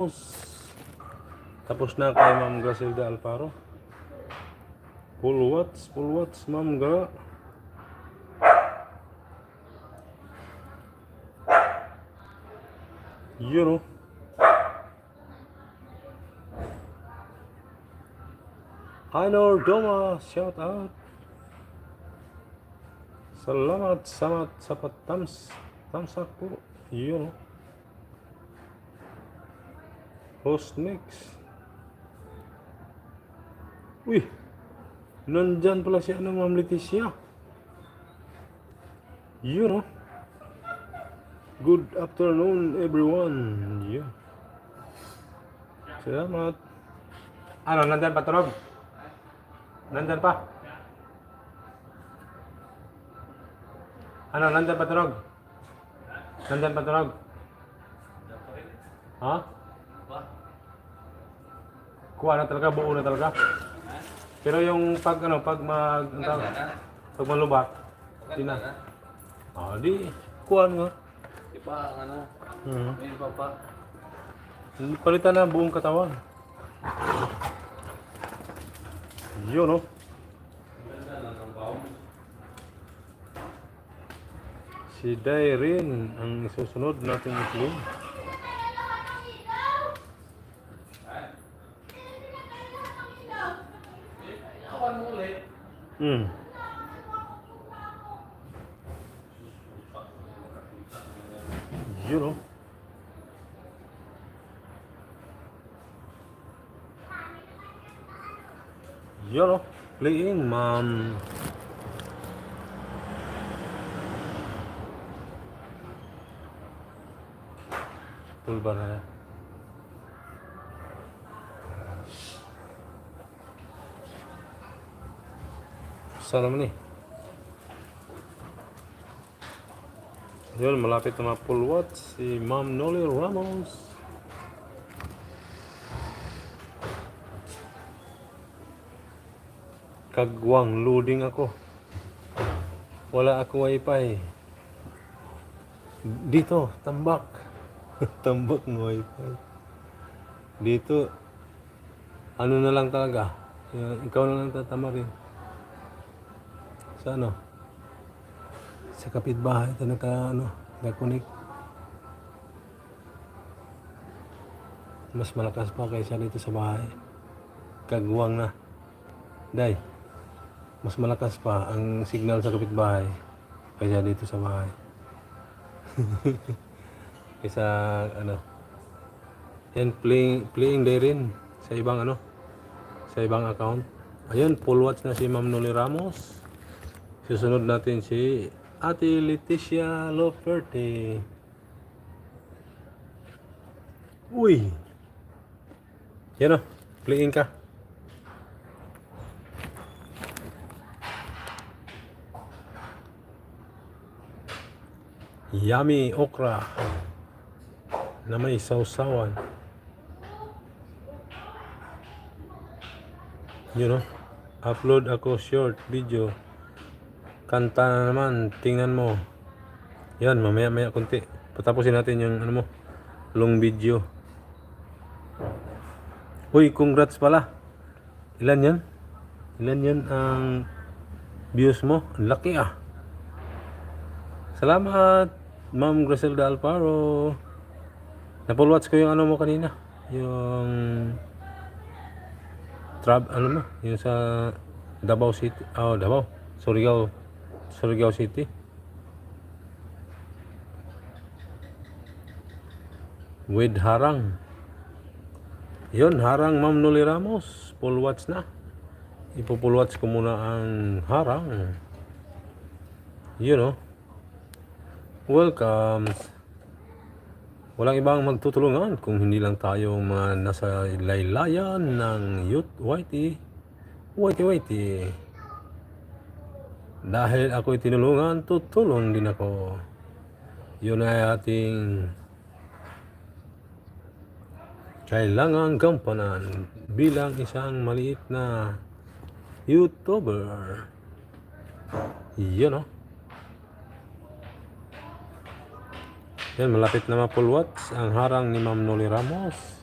Tapos na kay Ma'am Gracelda Alfaro. Full watts, Ma'am Gra. Yun o. Anor Doma, shout out. Salamat sa tamsak po. Yun o. Host mix. Uy, nandyan pala si Ma'am Leticia. Yun o. Good afternoon everyone. Yun. Salamat. Nandyan pa tulog? Nandyan pa? Nandyan pa tulog? Nandyan pa tulog? Ha? Kuha na talaga, buo na talaga. Pero yung pag malubak, di na. Di, kuha nga. Ipa, may pa. Palitan na buong katawan. Yun, no? Si Dairin ang susunod natin i-play. Yun, no? Yun, no? Playing, Ma'am. Pulbar na yan. Saan naman eh? Yun, malapit na mga full watts si Ma'am Noli Ramos. Kagwang, loading ako. Wala ako wifi. Dito, tambak. Tambak ng wifi. Dito, ano na lang talaga. Ikaw na lang tatama rin. Sa ano? Sa kapitbahay ito nag-connect. Mas malakas pa kaysa dito sa bahay. Kagwang na. Day, mas malakas pa ang signal sa kapitbahay kaysa dito sa bahay. Kaysa yan, playing day rin sa ibang sa ibang account. Ayun, full watch na si Ma'am Noli Ramos. Susunod natin si Ate Leticia Loperte. Uy! Yan o, playing ka. Yummy okra na may sausawan. Yun o, upload ako short video. Kanta na naman, tingnan mo. Yan, mamaya konti. Patapusin natin yung long video. Uy, congrats pala. Ilan yan? Ilan yan ang views mo? Ang laki ah. Salamat, Ma'am Gracelda Alfaro. Na-full watch ko yung mo kanina. Yung yung sa Davao City. Davao. Surigao City. With harang. Yun, harang Ma'am Noli Ramos. Full watch na. Ipo-full watch ko muna ang harang. Yun, welcome. Walang ibang magtutulungan kung hindi lang tayo mga nasa laylayan ng Youth YT. Dahil ako'y tinulungan, tutulong din ako. Yun ay ating kailangan gampanan bilang isang maliit na YouTuber. Yun Yan, malapit na ma-full watts ang harang ni Ma'am Noli Ramos.